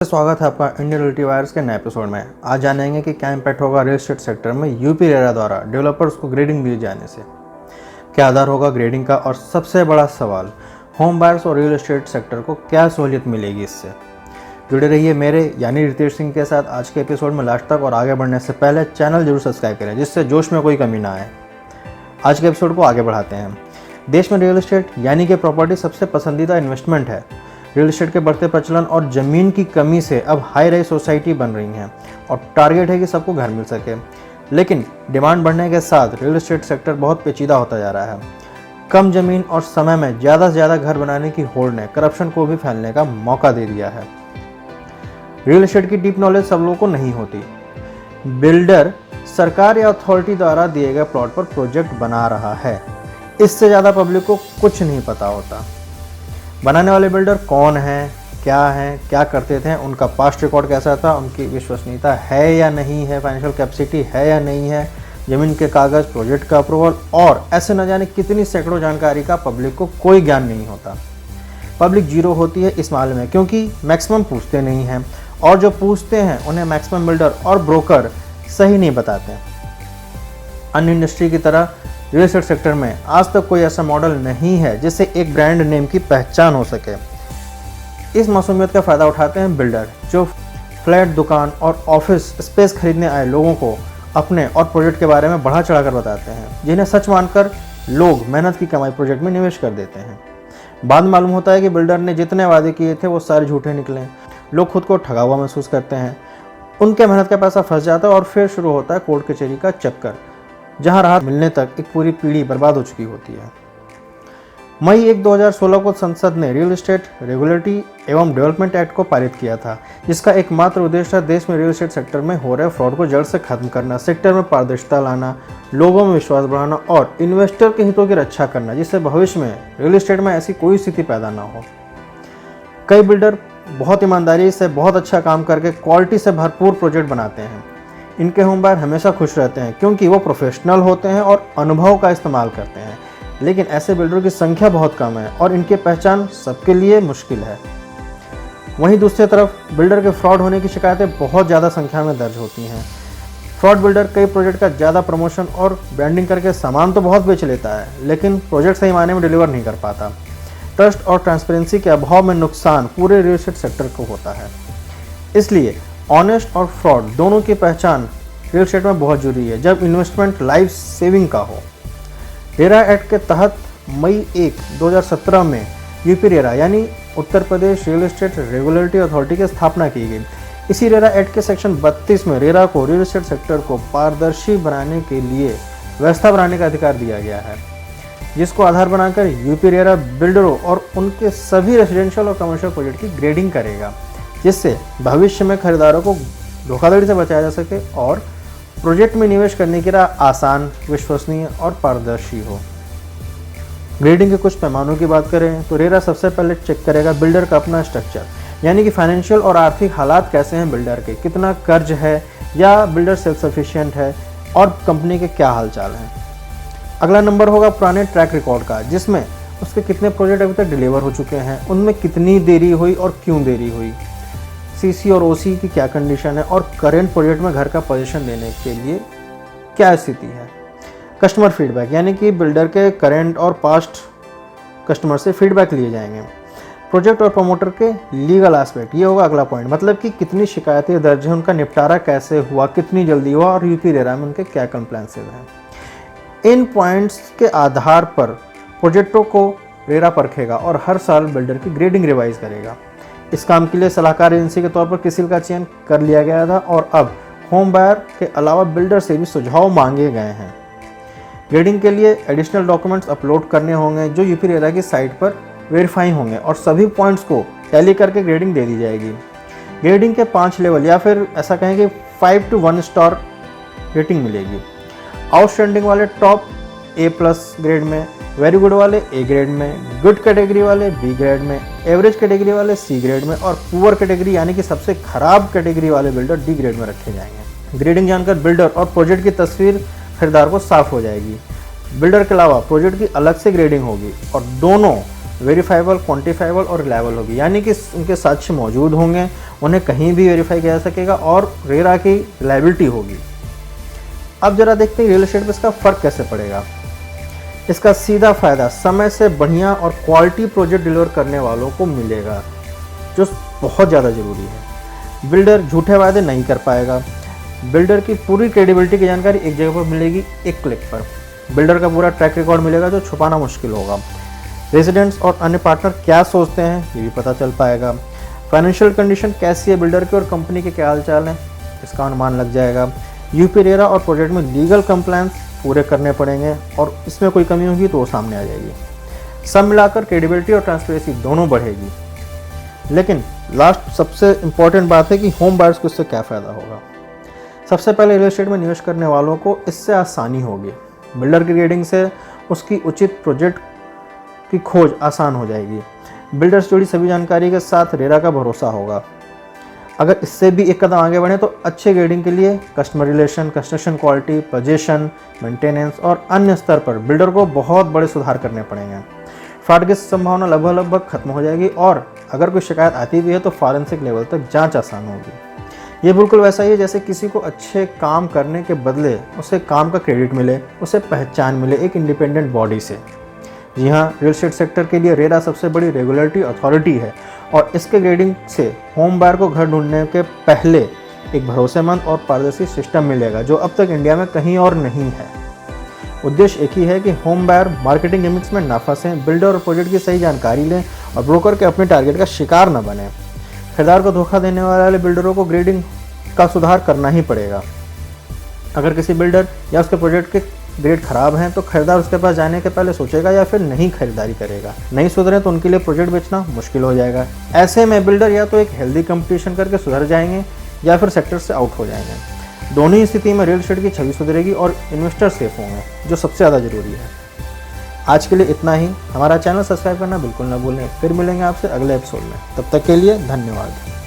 स्वागत है आपका इंडियन रियल्टी वायर्स के नए एपिसोड में। आज जानेंगे कि क्या इम्पैक्ट होगा रियल एस्टेट सेक्टर में यूपी रेरा द्वारा डेवलपर्स को ग्रेडिंग दिए जाने से, क्या आधार होगा ग्रेडिंग का, और सबसे बड़ा सवाल होम बायर्स और रियल एस्टेट सेक्टर को क्या सहूलियत मिलेगी इससे। जुड़े रहिए मेरे यानी रितेश सिंह के साथ आज के एपिसोड में लास्ट तक, और आगे बढ़ने से पहले चैनल जरूर सब्सक्राइब करें जिससे जोश में कोई कमी ना आए। आज के एपिसोड को आगे बढ़ाते हैं। देश में रियल एस्टेट यानी कि प्रॉपर्टी सबसे पसंदीदा इन्वेस्टमेंट है। रियल एस्टेट के बढ़ते प्रचलन और ज़मीन की कमी से अब हाई राइज सोसाइटी बन रही हैं और टारगेट है कि सबको घर मिल सके। लेकिन डिमांड बढ़ने के साथ रियल एस्टेट सेक्टर बहुत पेचीदा होता जा रहा है। कम ज़मीन और समय में ज़्यादा से ज़्यादा घर बनाने की होड़ ने करप्शन को भी फैलने का मौका दे दिया है। रियल एस्टेट की डीप नॉलेज सब लोगों को नहीं होती। बिल्डर सरकार या अथॉरिटी द्वारा दिए गए प्लॉट पर प्रोजेक्ट बना रहा है, इससे ज़्यादा पब्लिक को कुछ नहीं पता होता। बनाने वाले बिल्डर कौन हैं, क्या करते थे, उनका पास्ट रिकॉर्ड कैसा था, उनकी विश्वसनीयता है या नहीं है, फाइनेंशियल कैपेसिटी है या नहीं है, ज़मीन के कागज़, प्रोजेक्ट का अप्रूवल और ऐसे न जाने कितनी सैकड़ों जानकारी का पब्लिक को कोई ज्ञान नहीं होता। पब्लिक जीरो होती है इस मामले में क्योंकि मैक्सिमम पूछते नहीं हैं, और जो पूछते हैं उन्हें मैक्सिमम बिल्डर और ब्रोकर सही नहीं बताते। अन्य इंडस्ट्री की तरह रियल एस्टेट सेक्टर में आज तक कोई ऐसा मॉडल नहीं है जिससे एक ब्रांड नेम की पहचान हो सके। इस मासूमियत का फ़ायदा उठाते हैं बिल्डर, जो फ्लैट, दुकान और ऑफिस स्पेस खरीदने आए लोगों को अपने और प्रोजेक्ट के बारे में बढ़ा चढ़ा कर बताते हैं, जिन्हें सच मानकर लोग मेहनत की कमाई प्रोजेक्ट में निवेश कर देते हैं। बाद में मालूम होता है कि बिल्डर ने जितने वादे किए थे वो सारे झूठे निकले। लोग खुद को ठगा हुआ महसूस करते हैं, उनके मेहनत का पैसा फंस जाता है और फिर शुरू होता है कोर्ट कचहरी का चक्कर, जहां राहत मिलने तक एक पूरी पीढ़ी बर्बाद हो चुकी होती है। मई 1, 2016 को संसद ने रियल एस्टेट रेगुलेटरी एवं डेवलपमेंट एक्ट को पारित किया था, जिसका एकमात्र उद्देश्य था देश में रियल एस्टेट सेक्टर में हो रहे फ्रॉड को जड़ से खत्म करना, सेक्टर में पारदर्शिता लाना, लोगों में विश्वास बढ़ाना और इन्वेस्टर के हितों की रक्षा करना, जिससे भविष्य में रियल एस्टेट में ऐसी कोई स्थिति पैदा ना हो। कई बिल्डर बहुत ईमानदारी से बहुत अच्छा काम करके क्वालिटी से भरपूर प्रोजेक्ट बनाते हैं। इनके होम बायर हमेशा खुश रहते हैं क्योंकि वो प्रोफेशनल होते हैं और अनुभव का इस्तेमाल करते हैं। लेकिन ऐसे बिल्डरों की संख्या बहुत कम है और इनकी पहचान सबके लिए मुश्किल है। वहीं दूसरी तरफ बिल्डर के फ्रॉड होने की शिकायतें बहुत ज़्यादा संख्या में दर्ज होती हैं। फ्रॉड बिल्डर कई प्रोजेक्ट का ज़्यादा प्रमोशन और ब्रांडिंग करके सामान तो बहुत बेच लेता है, लेकिन प्रोजेक्ट सही मायने में डिलीवर नहीं कर पाता। ट्रस्ट और ट्रांसपेरेंसी के अभाव में नुकसान पूरे रियल एस्टेट सेक्टर को होता है। इसलिए ऑनेस्ट और फ्रॉड दोनों की पहचान रियल एस्टेट में बहुत जरूरी है जब इन्वेस्टमेंट लाइफ सेविंग का हो। रेरा एक्ट के तहत मई 1, 2017 में यूपी रेरा यानी Uttar Pradesh real estate regulatory authority की स्थापना की गई। इसी रेरा एक्ट के सेक्शन 32 में रेरा को रियल एस्टेट सेक्टर को पारदर्शी बनाने के लिए व्यवस्था बनाने का अधिकार दिया गया है, जिसको आधार बनाकर यूपी रेरा बिल्डरों और उनके सभी रेजिडेंशियल और कमर्शियल प्रोजेक्ट की ग्रेडिंग करेगा, जिससे भविष्य में खरीदारों को धोखाधड़ी से बचाया जा सके और प्रोजेक्ट में निवेश करने की राह आसान, विश्वसनीय और पारदर्शी हो। ग्रेडिंग के कुछ पैमानों की बात करें तो रेरा सबसे पहले चेक करेगा बिल्डर का अपना स्ट्रक्चर, यानी कि फाइनेंशियल और आर्थिक हालात कैसे हैं बिल्डर के, कितना कर्ज है या बिल्डर सेल्फ सफिशिएंट है और कंपनी के क्या हालचाल हैं। अगला नंबर होगा पुराने ट्रैक रिकॉर्ड का, जिसमें उसके कितने प्रोजेक्ट अभी तक डिलीवर हो चुके हैं, उनमें कितनी देरी हुई और क्यों देरी हुई, सीसी और ओसी की क्या कंडीशन है और करेंट प्रोजेक्ट में घर का पोजीशन देने के लिए क्या स्थिति है। कस्टमर फीडबैक, यानी कि बिल्डर के करेंट और पास्ट कस्टमर से फीडबैक लिए जाएंगे। प्रोजेक्ट और प्रमोटर के लीगल एस्पेक्ट, ये होगा अगला पॉइंट, मतलब कि कितनी शिकायतें दर्ज हैं, उनका निपटारा कैसे हुआ, कितनी जल्दी हुआ और यूपी रेरा में उनके क्या कंप्लेंसेस हैं। इन पॉइंट्स के आधार पर प्रोजेक्टों को रेरा परखेगा और हर साल बिल्डर की ग्रेडिंग रिवाइज करेगा। इस काम के लिए सलाहकार एजेंसी के तौर पर किसी का चयन कर लिया गया था और अब होम बायर के अलावा बिल्डर से भी सुझाव मांगे गए हैं। ग्रेडिंग के लिए एडिशनल डॉक्यूमेंट्स अपलोड करने होंगे जो यूपी रेरा की साइट पर वेरीफाई होंगे और सभी पॉइंट्स को टैली करके ग्रेडिंग दे दी जाएगी। ग्रेडिंग के 5 लेवल या फिर ऐसा कहें कि 5 to 1 स्टार रेटिंग मिलेगी। आउटस्टैंडिंग वाले टॉप A+ ग्रेड में, वेरी गुड वाले A ग्रेड में, गुड कैटेगरी वाले B ग्रेड में, एवरेज कैटेगरी वाले C ग्रेड में और पुअर कैटेगरी यानी कि सबसे खराब कैटेगरी वाले बिल्डर D ग्रेड में रखे जाएंगे। ग्रेडिंग जानकर बिल्डर और प्रोजेक्ट की तस्वीर खरीदार को साफ हो जाएगी। बिल्डर के अलावा प्रोजेक्ट की अलग से ग्रेडिंग होगी और दोनों वेरीफाइबल, क्वांटिफाइबल और रिलायबल होगी, यानी कि उनके साक्ष्य मौजूद होंगे, उन्हें कहीं भी वेरीफाई किया जा सकेगा और रेरा की रिलायबिलिटी होगी। अब जरा देखते हैं रियल एस्टेट में इसका फ़र्क कैसे पड़ेगा। इसका सीधा फ़ायदा समय से बढ़िया और क्वालिटी प्रोजेक्ट डिलीवर करने वालों को मिलेगा, जो बहुत ज़्यादा ज़रूरी है। बिल्डर झूठे वायदे नहीं कर पाएगा। बिल्डर की पूरी क्रेडिबिलिटी की जानकारी एक जगह पर मिलेगी, एक क्लिक पर। बिल्डर का पूरा ट्रैक रिकॉर्ड मिलेगा, जो छुपाना मुश्किल होगा। रेजिडेंट्स और अन्य पार्टनर क्या सोचते हैं ये भी पता चल पाएगा। फाइनेंशियल कंडीशन कैसी है बिल्डर की और कंपनी के क्या हाल चाल हैं, इसका अनुमान लग जाएगा। यूपी रेरा और प्रोजेक्ट में लीगल कंप्लायंस पूरे करने पड़ेंगे और इसमें कोई कमी होगी तो वो सामने आ जाएगी। सब मिलाकर क्रेडिबिलिटी और ट्रांसपेरेंसी दोनों बढ़ेगी। लेकिन लास्ट सबसे इम्पॉर्टेंट बात है कि होम बायर्स को इससे क्या फ़ायदा होगा। सबसे पहले रियल एस्टेट में निवेश करने वालों को इससे आसानी होगी। बिल्डर की ग्रेडिंग से उसकी उचित प्रोजेक्ट की खोज आसान हो जाएगी। बिल्डर से जुड़ी सभी जानकारी के साथ रेरा का भरोसा होगा। अगर इससे भी एक कदम आगे बढ़े तो अच्छे ग्रेडिंग के लिए customer relation, construction quality, position, maintenance और अन्य स्तर पर बिल्डर को बहुत बड़े सुधार करने पड़ेंगे। फ्रॉड की संभावना लगभग खत्म हो जाएगी और अगर कोई शिकायत आती भी है तो फॉरेंसिक लेवल तक जांच आसान होगी। ये बिल्कुल वैसा ही है जैसे किसी को अच्छे काम करने के बदले उसे काम का क्रेडिट मिले, उसे पहचान मिले एक इंडिपेंडेंट बॉडी से। जी हाँ, रियल एस्टेट सेक्टर के लिए रेरा सबसे बड़ी रेगुलेटरी अथॉरिटी है और इसके ग्रेडिंग से होम बायर को घर ढूंढने के पहले एक भरोसेमंद और पारदर्शी सिस्टम मिलेगा, जो अब तक इंडिया में कहीं और नहीं है। उद्देश्य एक ही है कि होम बायर मार्केटिंग गिमिक्स में ना फंसें, बिल्डर और प्रोजेक्ट की सही जानकारी लें और ब्रोकर के अपने टारगेट का शिकार न बने। खरीदार को धोखा देने वाले बिल्डरों को ग्रेडिंग का सुधार करना ही पड़ेगा। अगर किसी बिल्डर या उसके प्रोजेक्ट के ग्रेड खराब हैं तो खरीदार उसके पास जाने के पहले सोचेगा या फिर नहीं खरीदारी करेगा। नहीं सुधरे तो उनके लिए प्रोजेक्ट बेचना मुश्किल हो जाएगा। ऐसे में बिल्डर या तो एक हेल्दी कंपटीशन करके सुधर जाएंगे या फिर सेक्टर से आउट हो जाएंगे। दोनों ही स्थिति में रियल एस्टेट की छवि सुधरेगी और इन्वेस्टर सेफ होंगे, जो सबसे ज़्यादा ज़रूरी है। आज के लिए इतना ही। हमारा चैनल सब्सक्राइब करना बिल्कुल ना भूलें। फिर मिलेंगे आपसे अगले एपिसोड में। तब तक के लिए धन्यवाद।